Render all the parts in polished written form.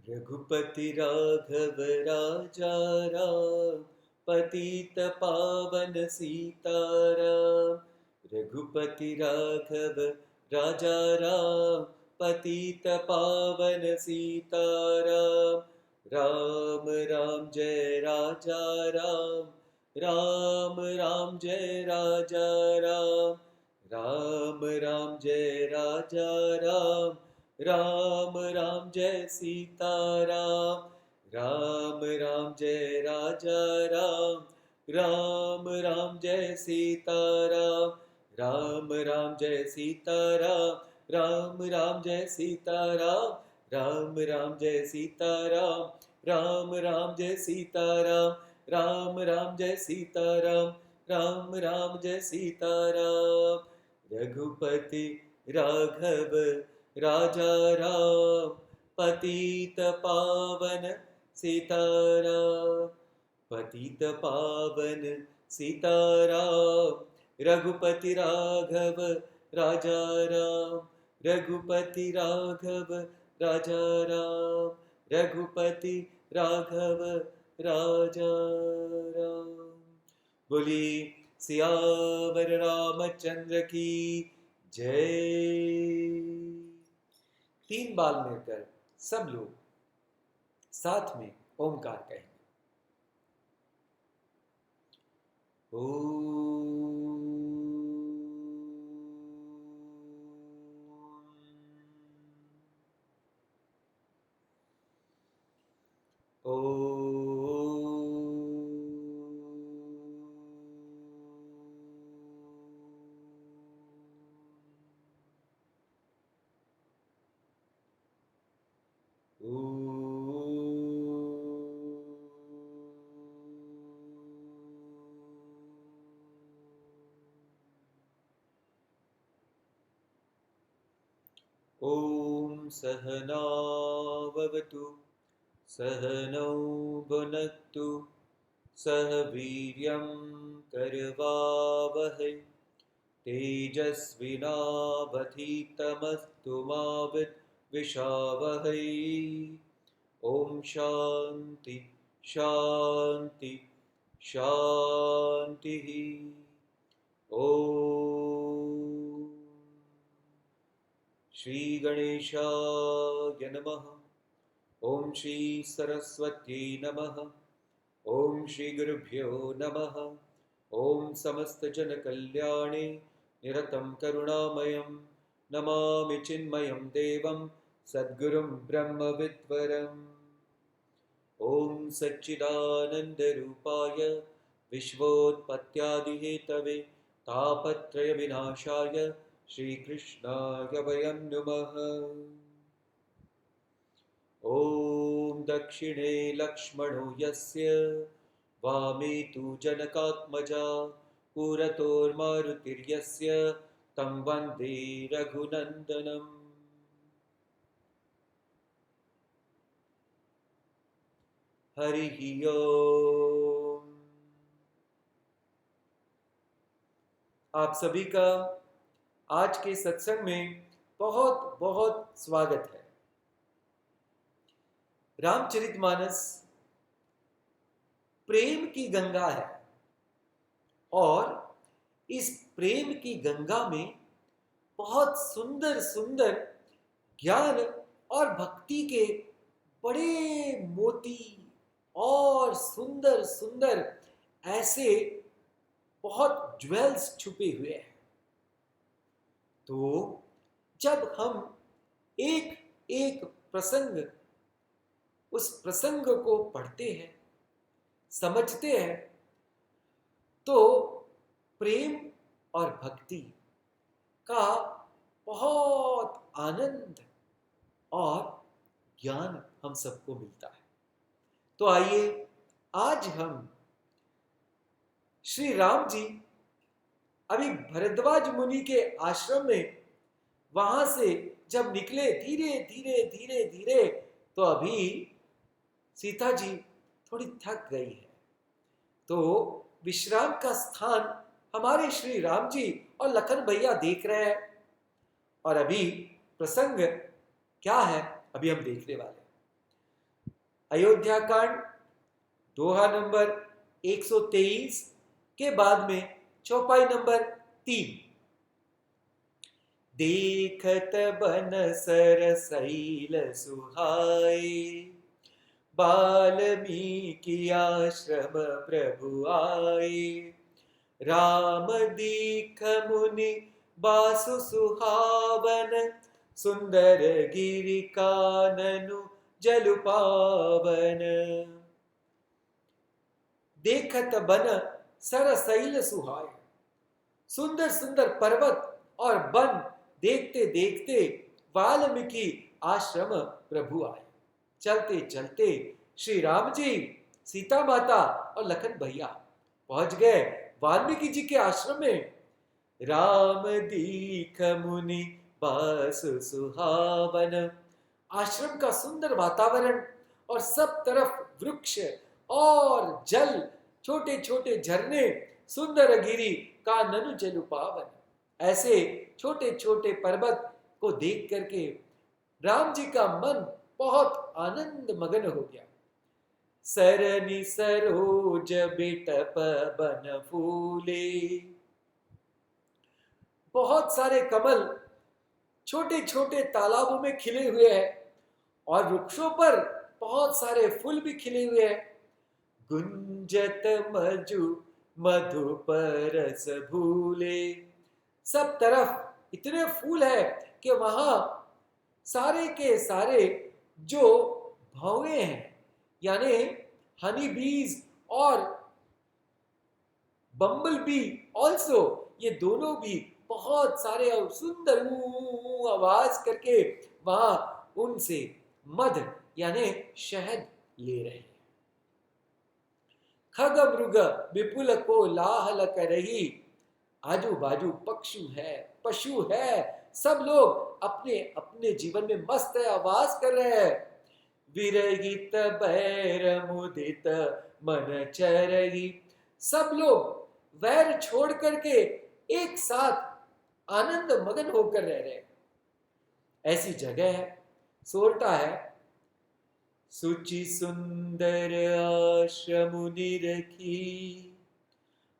रघुपति राघव राजा राम, पतित पावन सीताराम। रघुपति राघव राजा राम, पतित पावन सीताराम। राम राम जय राजा राम, राम राम जय राजा राम। राम राम जय राजा राम, राम राम जय सीताराम। राम राम जय राजा राम, राम राम जय सीताराम। राम राम जय सीताराम, राम राम जय सीताराम। राम राम जय सीताराम, राम राम जय सीताराम। राम राम जय सीताराम, राम राम जय सीताराम। रघुपति राघव राजा राम, पतित पावन सीताराम। पतित पावन सीताराम, रघुपति राघव राजा राम। रघुपति राघव राजा राम, रघुपति राघव राजा राम। बोलिए सियावर रामचंद्र की जय। 3 बाल मिलकर सब लोग साथ में ओमकार कहेंगे। ॐ सहनाववतु सहनौ भुनक्तु सह वीर्यं करवावहै तेजस्विनावधीतमस्तु मा विद्विषावहै। ॐ शान्ति शान्ति शान्तिः। ॐ श्री गणेशाय नमः। ॐ श्री सरस्वत्यै नमः। ॐ श्री गुरुभ्यो नमः। ॐ समस्त जन कल्याणे निरतं करुणामयं नमामि चिन्मयं देवं सद्गुरुं ब्रह्म विद्वरम्। ॐ सच्चिदानन्दरूपाय विश्वोत्पत्त्यादिहेतवे तापत्रय विनाशाय श्रीकृष्णाय वयं नुमः। ॐ दक्षिणे लक्ष्मणो यस्य वामे तु जनकात्मजा पुरतोर्मारुतिर्यस्य तं वन्दे रघुनन्दनम्। हरिः ओम। आप सभी का आज के सत्संग में बहुत बहुत स्वागत है। रामचरितमानस प्रेम की गंगा है और इस प्रेम की गंगा में बहुत सुंदर सुंदर ज्ञान और भक्ति के बड़े मोती और सुंदर सुंदर ऐसे बहुत ज्वेल्स छुपे हुए हैं। तो जब हम एक एक प्रसंग उस प्रसंग को पढ़ते हैं, समझते हैं, तो प्रेम और भक्ति का बहुत आनंद और ज्ञान हम सबको मिलता है। तो आइए आज हम श्री राम जी अभी भरद्वाज मुनि के आश्रम में वहां से जब निकले धीरे धीरे धीरे धीरे, तो अभी सीता जी थोड़ी थक गई है। तो विश्राम का स्थान हमारे श्री राम जी और लखन भैया देख रहे हैं। और अभी प्रसंग क्या है अभी हम देखने वाले हैं। अयोध्या कांड दोहा नंबर 123 के बाद में चौपाई नंबर 3। देखत बन सरसैल सुहाए, वाल्मीकि आश्रम प्रभु आए। राम दीख मुनि बासु सुहावन, सुंदर गिरि काननु जलु पावन। देखत बन सरसैल सुहाए, सुंदर सुंदर पर्वत और वन देखते देखते वाल्मीकि आश्रम प्रभु आए। चलते चलते श्री राम जी, सीता माता और लखन भैया पहुंच गए वाल्मीकि जी के आश्रम में। राम दीख मुनि बासु सुहावन, आश्रम का सुंदर वातावरण और सब तरफ वृक्ष और जल, छोटे छोटे झरने, सुंदर गिरी कानन जलु पावन। ऐसे छोटे छोटे पर्वत को देख करके राम जी का मन बहुत आनंद मगन हो गया। सरनि सरोज बिटप बन फूले, बहुत सारे कमल छोटे छोटे तालाबों में खिले हुए हैं और वृक्षों पर बहुत सारे फूल भी खिले हुए हैं। गुंजत मधु मधुपरस भूले, सब तरफ इतने फूल है कि वहां सारे के सारे जो भौवे हैं, यानी हनी बीज और बम्बल बी ऑल्सो, ये दोनों भी बहुत सारे और सुंदर आवाज करके वहां उनसे मध यानी शहद ले रहे हैं। खग मृग विपुल को लाहल करही, आजू बाजू पशु है, सब लोग अपने अपने जीवन में मस्त है, आवाज कर रहे हैं। विरहित बैर मुदित मन चरही, सब लोग वैर छोड़ करके एक साथ आनंद मगन होकर रह रहे। ऐसी जगह है, सोरठा है। सुचि सुंदर आश्रम निरखी,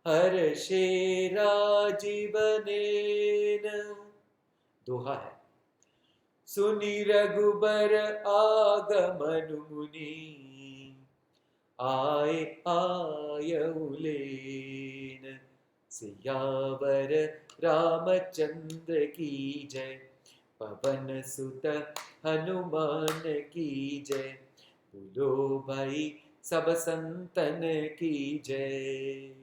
हर्षे राजीवनेन। दोहा है। सुनि रघुबर आगमन मुनि, आए आयउलेन। सियावर रामचंद्र की जय, पवन सुत हनुमान की जय। बोलो भाई सब संतन की जय।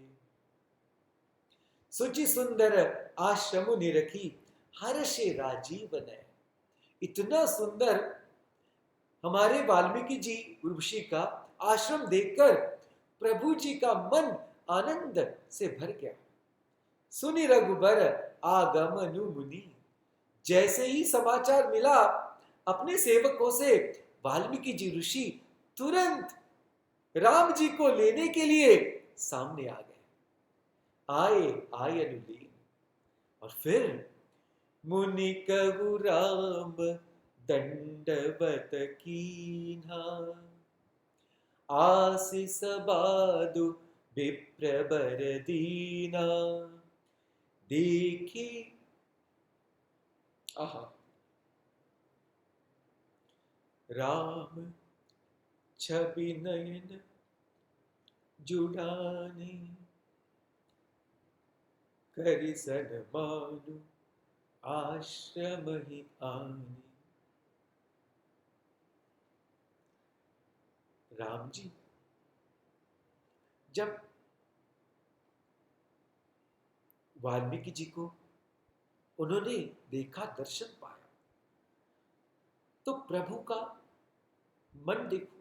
सुचि सुंदर आश्रम निरखी, हर्षे राजीवन है। इतना सुंदर हमारे वाल्मीकि जी ऋषि का आश्रम देखकर प्रभु जी का मन आनंद से भर गया। सुनि रघुबर आगमनु मुनि, जैसे ही समाचार मिला अपने सेवकों से, वाल्मीकि जी ऋषि तुरंत राम जी को लेने के लिए सामने आ गए। आए अनुलीन। और फिर मुनि कहु राम दंडवत कीन्हा, आशीष बादु विप्र बर दीना। देखी राम छवि नयन जुड़ाने, करि सन्मानु आश्रम ही आने। राम जी जब वाल्मीकि जी को उन्होंने देखा, दर्शन पाया, तो प्रभु का मन देखो,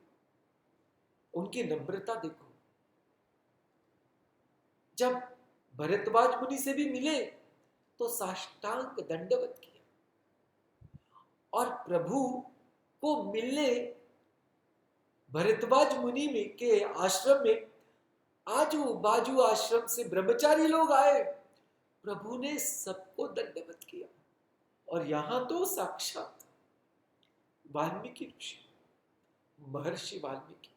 उनकी नम्रता देखो। जब भरद्वाज मुनि से भी मिले तो साष्टांग दंडवत किया, और प्रभु को मिलने भरद्वाज मुनि में के आश्रम में आजू बाजू आश्रम से ब्रह्मचारी लोग आए, प्रभु ने सबको दंडवत किया। और यहां तो साक्षात वाल्मीकि ऋषि, महर्षि वाल्मीकि,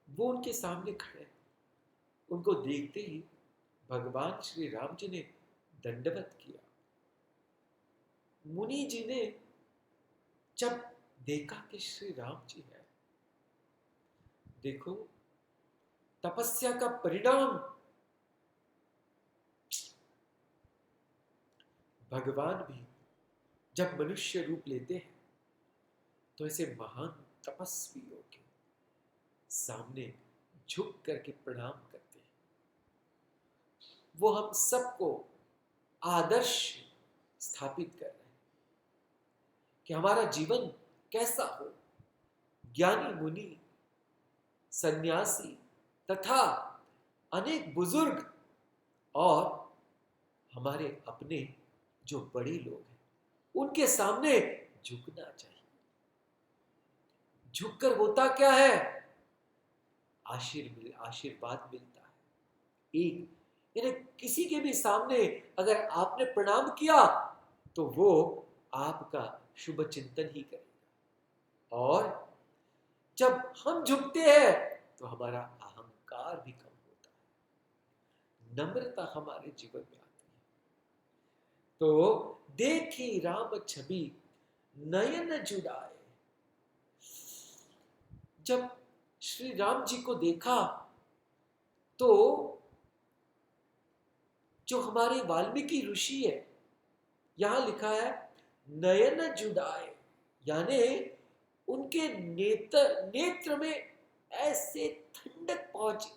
वो उनके सामने खड़े। उनको देखते ही भगवान श्री राम जी ने दंडवत किया। मुनि जी ने जब देखा कि श्री राम जी है, देखो तपस्या का परिणाम, भगवान भी जब मनुष्य रूप लेते हैं तो ऐसे महान तपस्वियों के सामने झुक करके प्रणाम करते हैं। वो हम सबको आदर्श स्थापित कर रहे हैं कि हमारा जीवन कैसा हो। ज्ञानी मुनि, सन्यासी तथा अनेक बुजुर्ग और हमारे अपने जो बड़े लोग हैं, उनके सामने झुकना चाहिए। झुककर होता क्या है? आशीर्वाद मिलता है। एक यानी किसी के भी सामने अगर आपने प्रणाम किया तो वो आपका शुभ चिंतन ही करेगा। और जब हम झुकते हैं तो हमारा अहंकार भी कम होता है, नम्रता हमारे जीवन में आती है। तो देखी राम छवि नयन जुड़ाए। जब श्री राम जी को देखा तो जो हमारे वाल्मीकि ऋषि है, यहां लिखा है नयन जुड़ाए, यानी उनके नेत्र में ऐसे ठंडक पहुंची।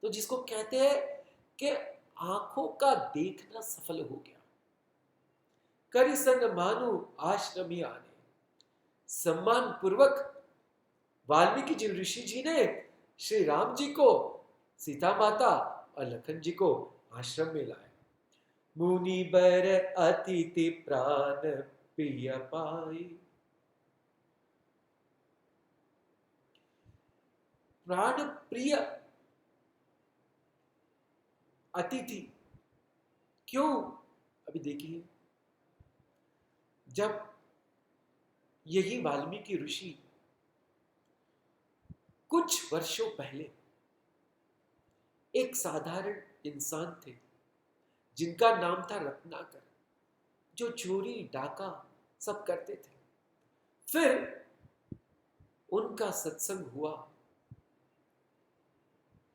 तो जिसको कहते हैं कि आंखों का देखना सफल हो गया। करि संग मानु आश्रमी आने। सम्मान पूर्वक वाल्मीकि जी ऋषि जी ने श्री राम जी को, सीता माता और लखन जी को आश्रम में लाए। मुनि बर अतिथि प्राण प्रिय पाई। प्राण प्रिय अतिथि क्यों? अभी देखिए, जब यही वाल्मीकि ऋषि कुछ वर्षों पहले एक साधारण इंसान थे जिनका नाम था रत्नाकर, जो चोरी डाका सब करते थे। फिर उनका सत्संग हुआ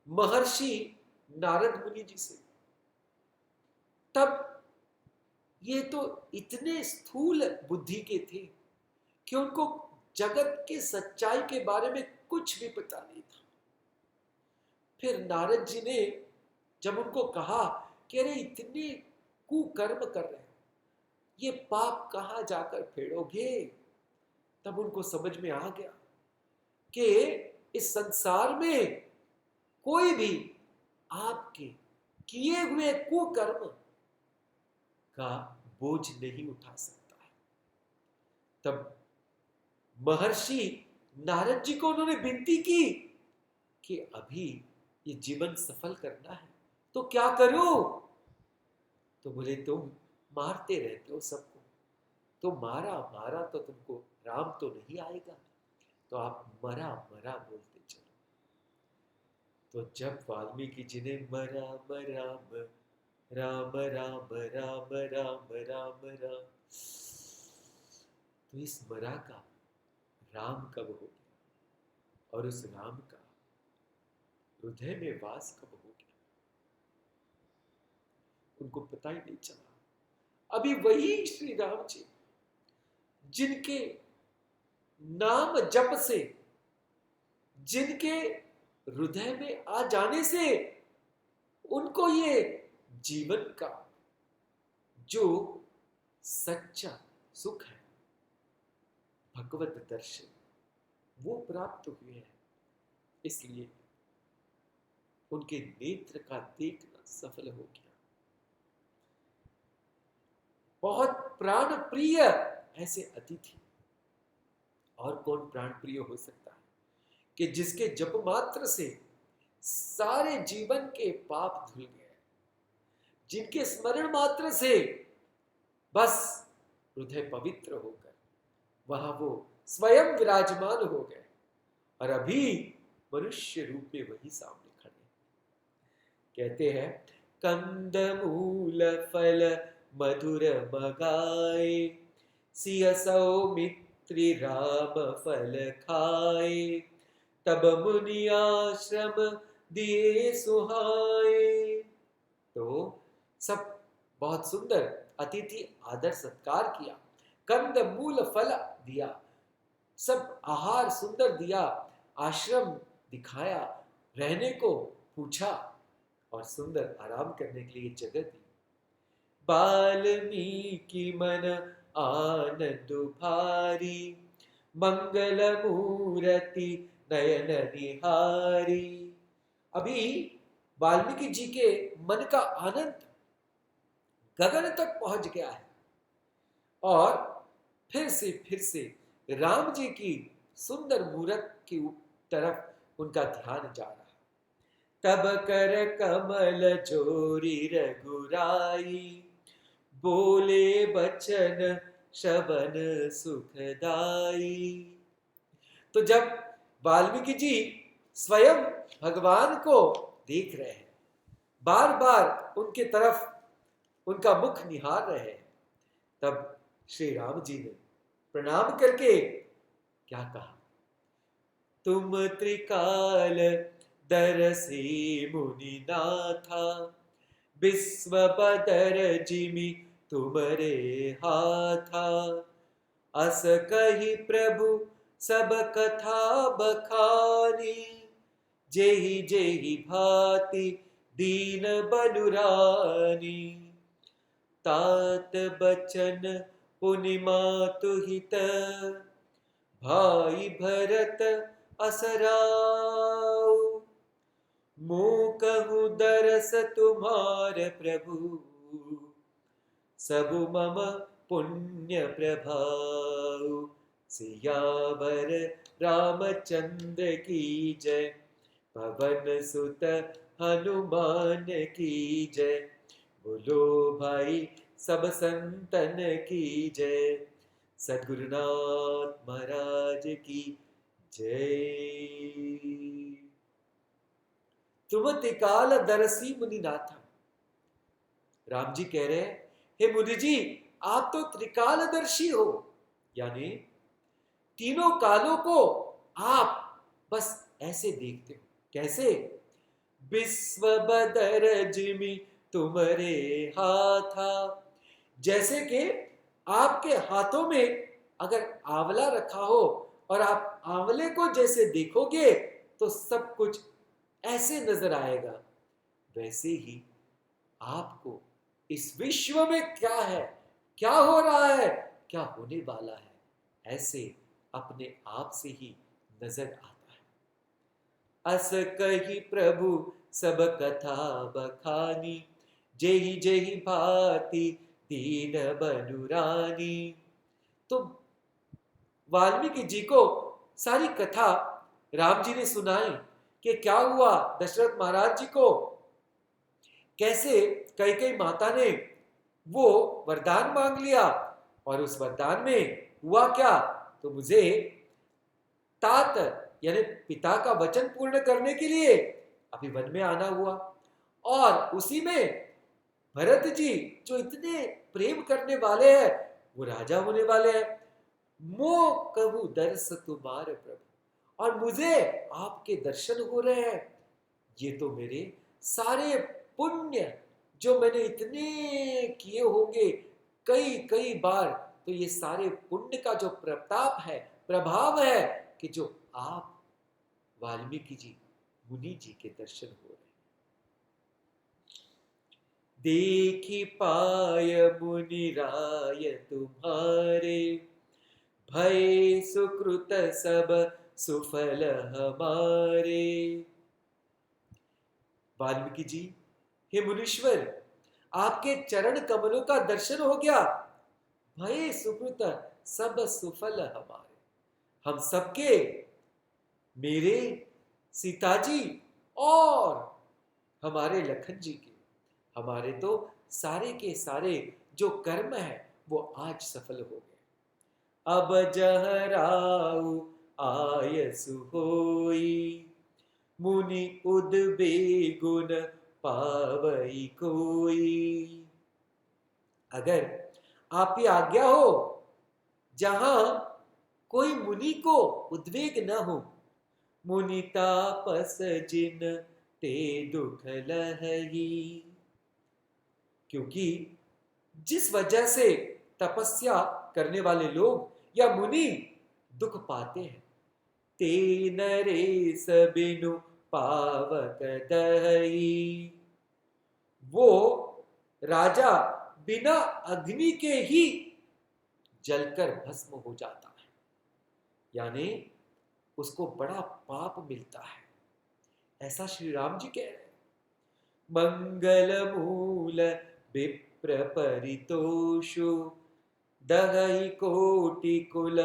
महर्षि नारद मुनि जी से। तब ये तो इतने स्थूल बुद्धि के थे कि उनको जगत के सच्चाई के बारे में कुछ भी पता नहीं था। फिर नारद जी ने जब उनको कहा कि अरे इतने कुकर्म कर रहे हो, ये पाप कहां जाकर फेरोगे, तब उनको समझ में आ गया कि इस संसार में कोई भी आपके किए हुए कुकर्म का बोझ नहीं उठा सकता है। तब महर्षि नारद जी को उन्होंने विनती की कि अभी ये जीवन सफल करना है तो क्या करूं? तो बोले तुम मारते रहते हो सबको, तो मारा मारा तो तुमको राम तो नहीं आएगा, तो आप मरा मरा बोलते चलो। तो जब वाल्मीकि जी ने मरा मरा राम राम राम राम राम राम, तो इस मरा का राम कब हो गया और उस राम का हृदय में वास कब हो गया, उनको पता ही नहीं चला। अभी वही श्री राम जी जिनके नाम जप से, जिनके हृदय में आ जाने से उनको ये जीवन का जो सच्चा सुख है, भगवत दर्शन, वो प्राप्त हुए हैं। इसलिए उनके नेत्र का देखना सफल हो गया। बहुत प्राण प्रिय ऐसे अतिथि और कौन प्राण प्रिय हो सकता है कि जिसके जप मात्र से सारे जीवन के पाप धुल गए, जिनके स्मरण मात्र से बस हृदय पवित्र होकर वहां वो स्वयं विराजमान हो गए और अभी मनुष्य रूप में वही सामने खड़े। कहते हैं कंद मूल फल मधुर मगाए, सिय सौमित्री राम फल खाए, तब मुनि आश्रम दिए सुहाए। तो सब बहुत सुंदर अतिथि आदर सत्कार किया, कंद मूल फल दिया, सब आहार सुंदर दिया, आश्रम दिखाया, रहने को पूछा और सुंदर आराम करने के लिए जगह दी। वाल्मीकि मन आनंद भारी, मंगल मूर्ति नयन निहारी। अभी वाल्मीकि जी के मन का आनंद गगन तक पहुंच गया है और फिर से राम जी की सुंदर मूरत की तरफ उनका ध्यान जा रहा है। तब कर कमल जोरी रघुराई, बोले बचन श्रवण सुखदाई। तो जब वाल्मीकि जी स्वयं भगवान को देख रहे हैं, बार बार उनके तरफ उनका मुख निहार रहे हैं, तब श्री राम जी ने प्रणाम करके क्या कहा, तुम त्रिकाल दरसी मुनि नाथा, विश्व बदर जिमि तुम्हारे हाथा, अस कही प्रभु सब कथा बखानी, जेहि जेहि भांति दीन बनुरानी, तात बचन पुनि मातु हित, भाई भरत असराऊ, मूकहु दरस तुम्हार प्रभु, सबु मम पुण्य प्रभाऊ। सियावर रामचंद्र की जय, पवन सुत हनुमान की जय, बोलो भाई सब संतन की जय, सद्गुरुनाथ महाराज की जय। तुम त्रिकाल दरसी मुनिनाथ। राम जी कह रहे हैं, हे मुनि जी, आप तो त्रिकालदर्शी हो, यानी तीनों कालों को आप बस ऐसे देखते हो। कैसे? विश्व बदर जिमि तुम्हारे हाथा, जैसे कि आपके हाथों में अगर आंवला रखा हो और आप आंवले को जैसे देखोगे तो सब कुछ ऐसे नजर आएगा, वैसे ही आपको इस विश्व में क्या है, क्या हो रहा है, क्या होने वाला है, ऐसे अपने आप से ही नजर आता है। अस कही प्रभु सब कथा बखानी, जेहि जेहि भांति दीन बनुरानी। तो वाल्मीकि जी को सारी कथा राम जी ने सुनाई कि क्या हुआ दशरथ महाराज जी को, कैसे कैकेयी माता ने वो वरदान मांग लिया और उस वरदान में हुआ क्या, तो मुझे तात यानी पिता का वचन पूर्ण करने के लिए अभी वन में आना हुआ, और उसी में भरत जी जो इतने प्रेम करने वाले हैं वो राजा होने वाले हैं। मो कहूं दर्श तुम्हारे प्रभु, और मुझे आपके दर्शन हो रहे हैं, ये तो मेरे सारे पुण्य जो मैंने इतने किए होंगे कई कई बार, तो ये सारे पुण्य का जो प्रताप है, प्रभाव है, कि जो आप वाल्मीकि जी मुनि जी के दर्शन हो रहे। देखी पाय मुनि राय तुम्हारे, भय सुकृत सब सुफल हमारे। वाल्मीकि जी, हे मुनीश्वर, आपके चरण कमलों का दर्शन हो गया, भय सुकृत सब सुफल हमारे, हम सबके, मेरे, सीता जी और हमारे लखन जी के, हमारे तो सारे के सारे जो कर्म है वो आज सफल हो गए। अब जहराऊ आयसु होई, मुनि उद्बेगुन पावई कोई। अगर आपकी आज्ञा हो, जहां कोई मुनि को उद्वेग न हो, मुनि तापस जिन ते दुख लहई। क्योंकि जिस वजह से तपस्या करने वाले लोग या मुनि दुख पाते हैं, ते नरेश बिनु पावक दहई, वो राजा बिना अग्नि के ही जलकर भस्म हो जाता है, यानी उसको बड़ा पाप मिलता है, ऐसा श्री राम जी कह रहे हैं। मंगल मूल विप्र परितोषु, दहई कोटि कुल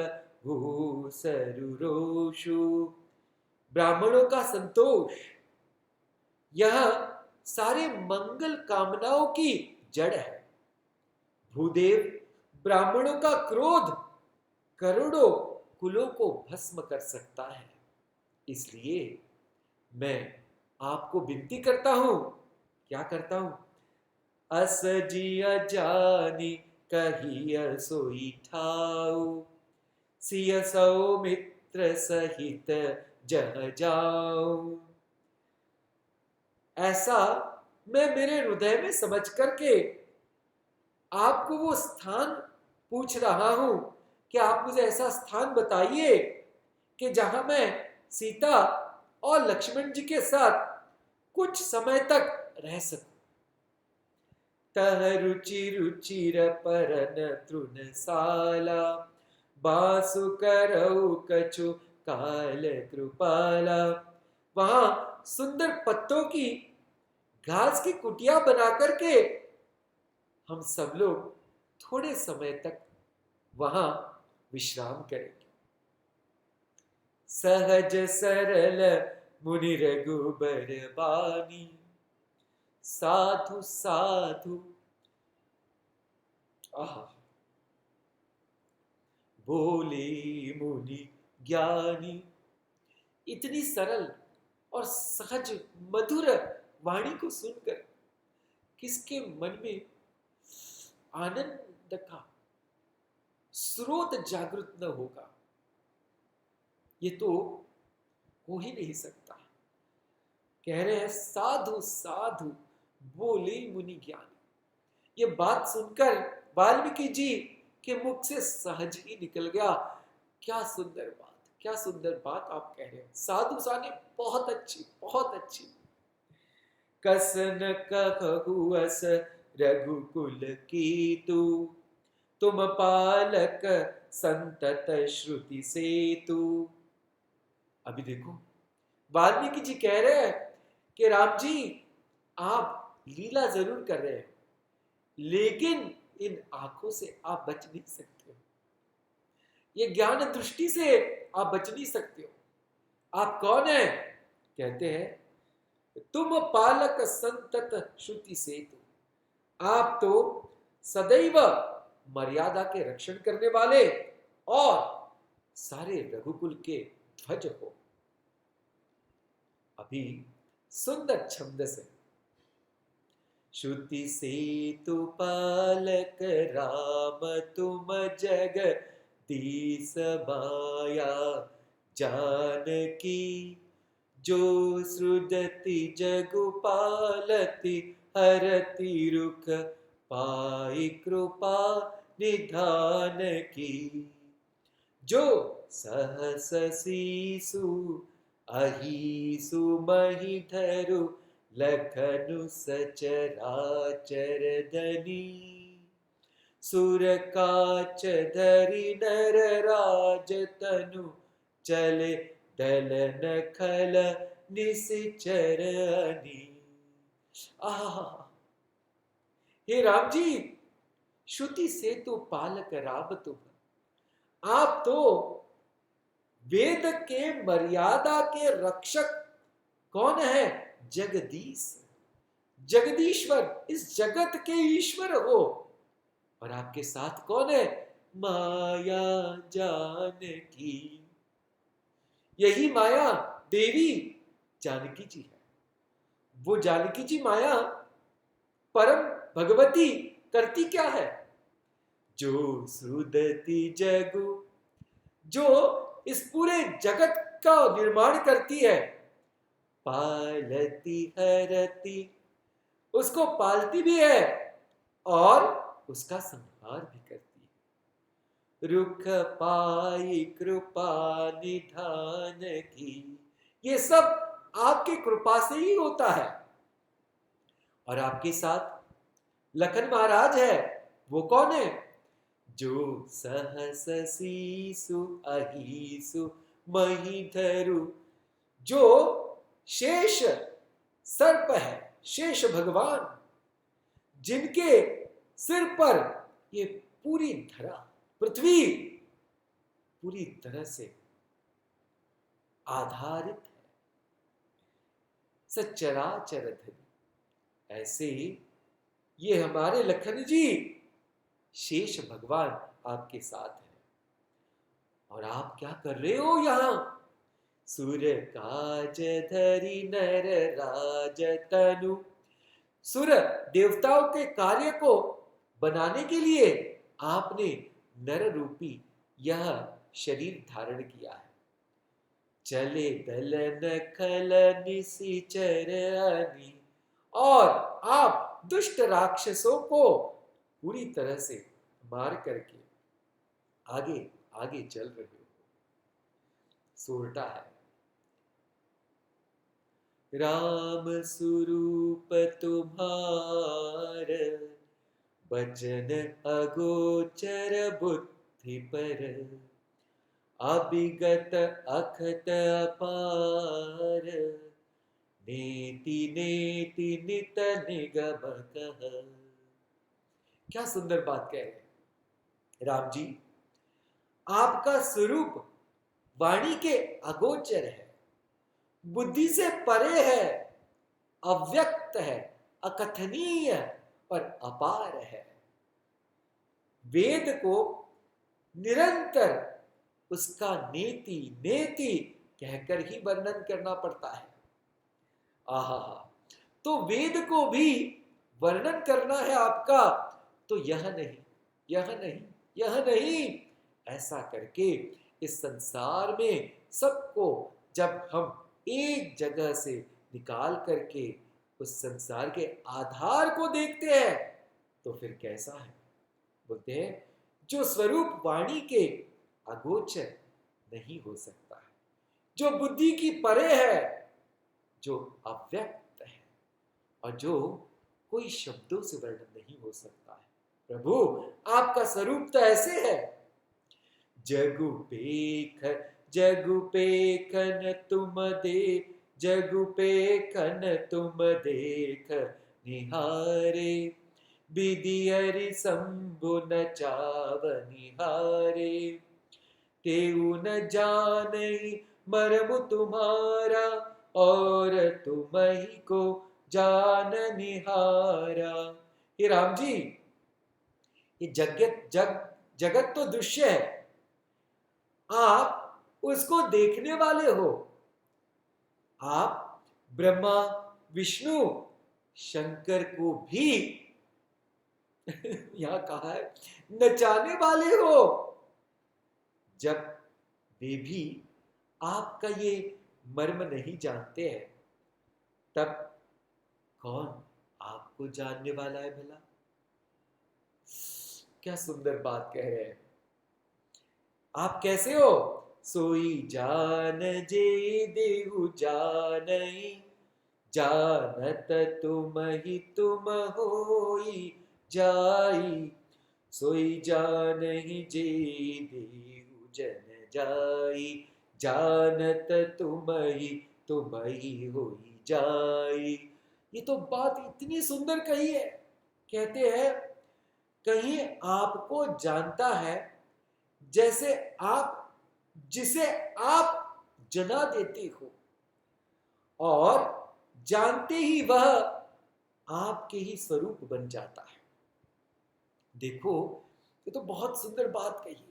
भूसरुरोषु। ब्राह्मणों का संतोष यह सारे मंगल कामनाओं की जड़ है। भूदेव ब्राह्मणों का क्रोध करोड़ों कुलों को भस्म कर सकता है। इसलिए मैं आपको विनती करता हूं, क्या करता हूं? अस जिया जानी कहिय सोई ठाऊ, सिय सौमित्र सहित जह जाऊं। ऐसा मैं मेरे हृदय में समझ करके आपको वो स्थान पूछ रहा हूं कि आप मुझे ऐसा स्थान बताइए कि जहां मैं सीता और लक्ष्मण जी के साथ कुछ समय तक रह सकूं। तह रुचि रुचिर परन तृणसाला, बासु करऊ कछु काल कृपाला। वहां सुंदर पत्तों की घास की कुटिया बना करके हम सब लोग थोड़े समय तक वहां विश्राम करेंगे। सहज सरल मुनि रघुबर बानी, साधु साधु बोले मुनि ज्ञानी। इतनी सरल और सहज मधुर वाणी को सुनकर किसके मन में आनंद का स्रोत जागृत न होगा? ये तो हो ही नहीं सकता। कह रहे हैं साधु साधु बोले मुनि ज्ञानी। ये बात सुनकर वाल्मीकि जी के मुख से सहज ही निकल गया। क्या सुंदर बात, क्या सुंदर बात आप कह रहे हैं। साधु साने बहुत अच्छी, बहुत अच्छी। कसन कहु अस रघुकुल कीतु, तुम पालक संतत श्रुति सेतु। अभी देखो वाल्मीकि जी कह रहे हैं कि राम जी आप लीला जरूर कर रहे हैं, लेकिन इन आंखों से आप बच नहीं सकते हो, ये ज्ञान दृष्टि से आप बच नहीं सकते हो। आप कौन है? कहते हैं तुम पालक संतत श्रुति सेतु। आप तो सदैव मर्यादा के रक्षण करने वाले और सारे रघुकुल के ध्वज हो। अभी सुंदर छंद से श्रुति सेतु पालक राम तुम जग दीस माया जानकी, जो सृजति जगु पालति हरति रुख पाई कृपा निधान की। जो सहस शीसु अहिसु मही धरु लखनु सचराचर धनी, सुर काच धरि नर राज तनु चले दलन खल निश्चर अनी। हे राम जी, श्रुति सेतु पालक राम तुम। आप तो वेद के मर्यादा के रक्षक कौन है? जगदीश, जगदीश्वर, इस जगत के ईश्वर हो। और आपके साथ कौन है? माया जानकी। यही माया देवी जानकी जी है। वो जानकी जी माया परम भगवती करती क्या है? जो सुदती जगु, जो इस पूरे जगत का निर्माण करती है, पालती हरती, उसको पालती भी है और उसका संहार भी करती है। रुख पाई कृपा निधान की, ये सब आपकी कृपा से ही होता है। और आपके साथ लखन महाराज है, वो कौन है? जो सहस सीसु अहिसु महीधरु, जो शेष सर्प है, शेष भगवान, जिनके सिर पर ये पूरी धरा पृथ्वी पूरी तरह से आधारित है, सच्चराचर धरी। ऐसे ये हमारे लखन जी शेष भगवान आपके साथ है। और आप क्या कर रहे हो यहां? सुर काज धरी नर राज तनु, सुर देवताओं के कार्य को बनाने के लिए आपने नर रूपी यह शरीर धारण किया है। चले दलन खल निशिचर अनि, और आप दुष्ट राक्षसों को पूरी तरह से मार करके आगे आगे चल रहे हो। सोरठा है, राम स्वरूप तुम्हार, बचन अगोचर बुद्धि पर, अभिगत अखत अपार, नेति नेति नित निगम कह। क्या सुंदर बात कह रहे हैं राम जी। आपका स्वरूप वाणी के अगोचर है, बुद्धि से परे है, अव्यक्त है, अकथनीय और अपार है। वेद को निरंतर उसका नेति नेति कहकर ही वर्णन करना पड़ता है। आहा, तो वेद को भी वर्णन करना है आपका, तो यह नहीं, यह नहीं, यह नहीं, ऐसा करके इस संसार में सबको जब हम एक जगह से निकाल करके उस संसार के आधार को देखते हैं, तो फिर कैसा है? बोलते हैं जो स्वरूप वाणी के अगोचर नहीं हो सकता है, जो बुद्धि की परे है, जो अव्यक्त है, और जो कोई शब्दों से वर्णन नहीं हो सकता है। प्रभु आपका स्वरूप तो ऐसे है। जगु पेखन तुम दे, जगु पेखन तुम देख निहारे, विधि हरि शंभु न चाव निहारे, तेऊ न जानई मर्म तुम्हारा, और तुम ही को जान निहारा। हे राम जी, ये जगत तो दृश्य है, आप उसको देखने वाले हो। आप ब्रह्मा विष्णु शंकर को भी यहां कहा है नचाने वाले हो। जब वे भी आपका ये मर्म नहीं जानते हैं, तब कौन आपको जानने वाला है भला? क्या सुंदर बात कह रहे हैं। आप कैसे हो? सोई जान जे देहु जानई, जानत तुम ही तुम होई जाई, सोई जान ही जे देहु जन जाई, जानत तुम ही होई जाई। ये तो बात इतनी सुंदर कही है। कहते हैं कहीं आपको जानता है, जैसे आप जिसे आप जना देते हो, और जानते ही वह आपके ही स्वरूप बन जाता है। देखो ये तो बहुत सुंदर बात कही है।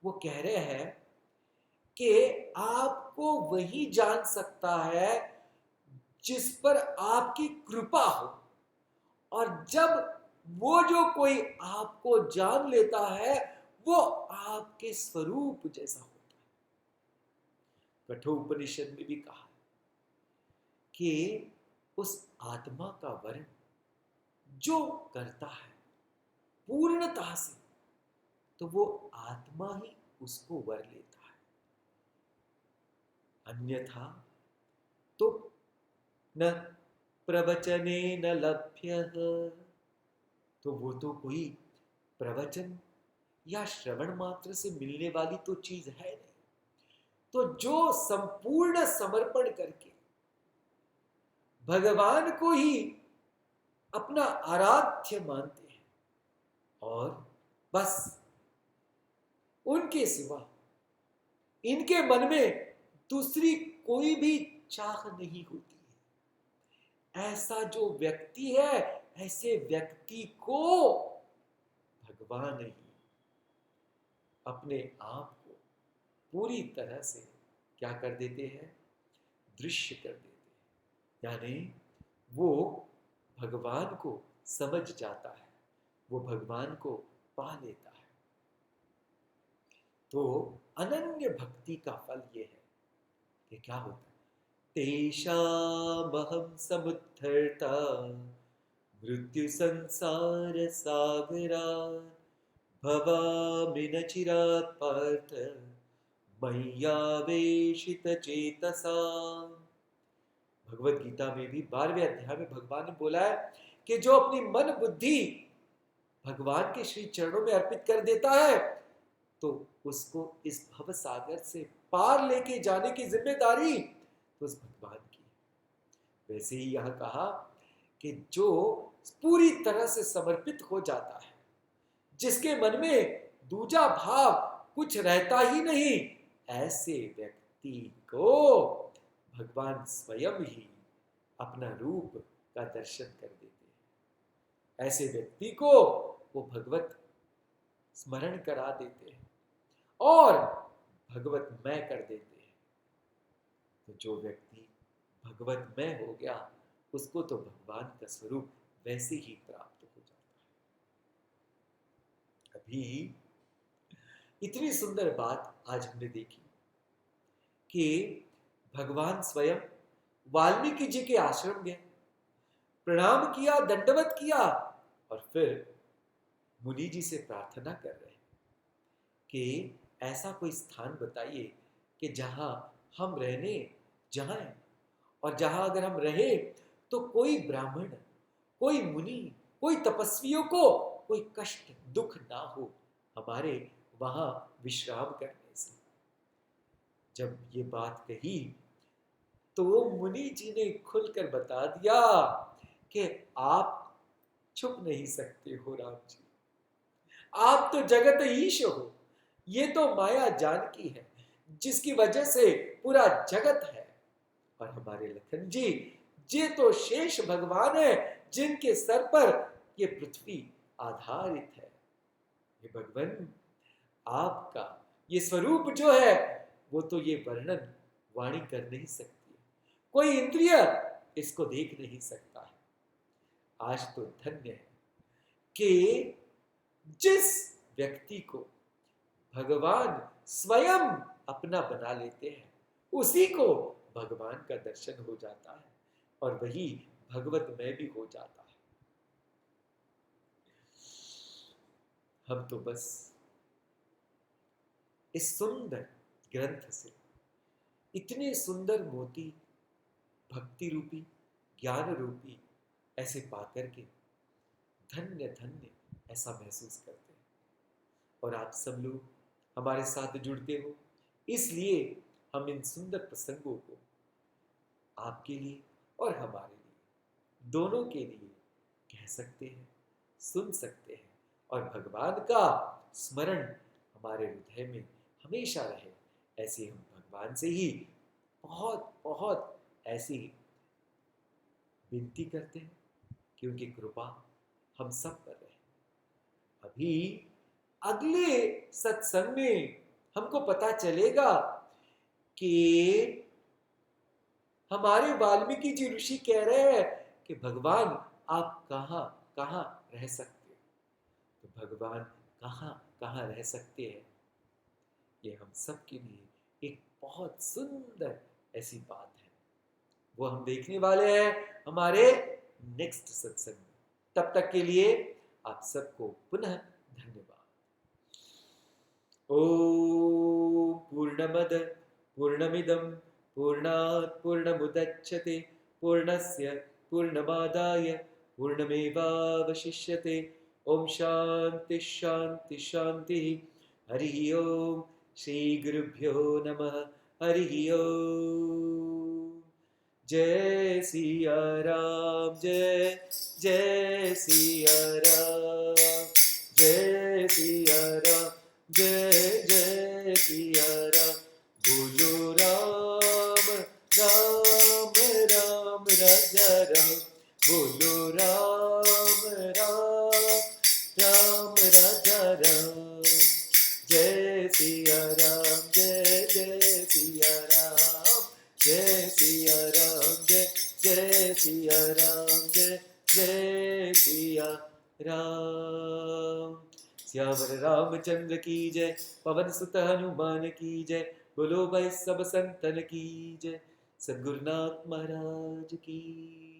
वो कह रहे हैं कि आपको वही जान सकता है जिस पर आपकी कृपा हो, और जब वो जो कोई आपको जान लेता है वो आपके स्वरूप जैसा होता है। कठोपनिषद में भी कहा कि उस आत्मा का वर्ण जो करता है पूर्णतः से, तो वो आत्मा ही उसको वर लेता है, अन्यथा तो न प्रवचने न लभ्य, तो वो तो कोई प्रवचन या श्रवण मात्र से मिलने वाली तो चीज है नहीं। तो जो संपूर्ण समर्पण करके भगवान को ही अपना आराध्य मानते हैं और बस उनके सिवा इनके मन में दूसरी कोई भी चाह नहीं होती है, ऐसा जो व्यक्ति है, ऐसे व्यक्ति को भगवान ही अपने आप को पूरी तरह से क्या कर देते हैं, दृश्य कर देते हैं। यानी वो भगवान को समझ जाता है, वो भगवान को पा लेता है। तो अनन्य भक्ति का फल ये है कि क्या होता है, तेषामहं समुद्धर्ता मृत्यु संसार सागरात् भवामि न चिरात् पार्थ मय्यावेशित चेतसा। भगवत गीता में भी 12वें अध्याय में भगवान ने बोला है कि जो अपनी मन बुद्धि भगवान के श्री चरणों में अर्पित कर देता है तो उसको इस भव सागर से पार लेके जाने की जिम्मेदारी तो उस भगवान की है। वैसे ही यहां कहा कि जो पूरी तरह से समर्पित हो जाता है, जिसके मन में दूजा भाव कुछ रहता ही नहीं, ऐसे व्यक्ति को भगवान स्वयं ही अपना रूप का दर्शन कर देते हैं। ऐसे व्यक्ति को वो भगवत स्मरण करा देते हैं और भगवतमय कर देते हैं। तो जो व्यक्ति भगवतमय हो गया उसको तो भगवान का स्वरूप वैसे ही प्राप्त हो जाता है। अभी इतनी सुंदर बात आज हमने देखी कि भगवान स्वयं वाल्मीकि जी के आश्रम गए, प्रणाम किया, दंडवत किया और फिर मुनि जी से प्रार्थना कर रहे कि ऐसा कोई स्थान बताइए कि जहां हम रहने जाएं, और जहां अगर हम रहे तो कोई ब्राह्मण, कोई मुनि, कोई तपस्वियों को कोई कष्ट दुख ना हो हमारे वहां विश्राम करने से। जब ये बात कही तो मुनि जी ने खुलकर बता दिया कि आप छुप नहीं सकते हो राम जी, आप तो जगत ईश हो, ये तो माया जानकी है जिसकी वजह से पूरा जगत है। और हमारे लखन जी, ये तो शेष भगवान है जिनके सर पर ये पृथ्वी आधारित है। ये भगवान आपका ये स्वरूप जो है वो तो ये वर्णन वाणी कर नहीं सकती, कोई इंद्रिय इसको देख नहीं सकता है। आज तो धन्य है कि जिस व्यक्ति को भगवान स्वयं अपना बना लेते हैं उसी को भगवान का दर्शन हो जाता है और वही भगवतमय भी हो जाता है। हम तो बस इस सुंदर ग्रंथ से इतने सुंदर मोती, भक्ति रूपी, ज्ञान रूपी ऐसे पाकर के धन्य धन्य ऐसा महसूस करते हैं। और आप सब लोग हमारे साथ जुड़ते हो, इसलिए हम इन सुंदर प्रसंगों को आपके लिए और हमारे लिए, दोनों के लिए कह सकते हैं, सुन सकते हैं, और भगवान का स्मरण हमारे हृदय में हमेशा रहे, ऐसे हम भगवान से ही बहुत बहुत ऐसी विनती करते हैं कि उनकी कृपा हम सब पर रहे। अभी अगले सत्संग में हमको पता चलेगा कि हमारे वाल्मीकि जी ऋषि कह रहे हैं कि भगवान आप कहाँ कहाँ रह सकते हो। तो भगवान कहाँ कहाँ रह सकते हैं, ये हम सब के लिए एक बहुत सुंदर ऐसी बात है। वो हम देखने वाले हैं हमारे नेक्स्ट सत्संग में। तब तक के लिए आप सबको पुनः धन्यवाद। ओम पूर्णमद पूर्णमिदं पूर्णात् पूर्णमुदच्यते पूर्णस्य पूर्णमादाय पूर्णमेवावशिष्यते। ओम शांति शांति शांति। हरि ओम। श्री गुरुभ्यो नमः। हरि ओम। जय सिया राम, जय जय सिया राम, जय सिया राम, जय जय सिया राम। बोलो राम राम राम राजा राम, बोलो राम राम राम राजा राम। जय सिया राम, जय जय सिया राम, जय सिया राम, जय जय सिया राम, जय जय सिया राम। श्यावर रामचंद्र की जय, पवन सुत हनुमान की जय, बोलो भाई सब संतन की जय, सद्गुरुनाथ महाराज की।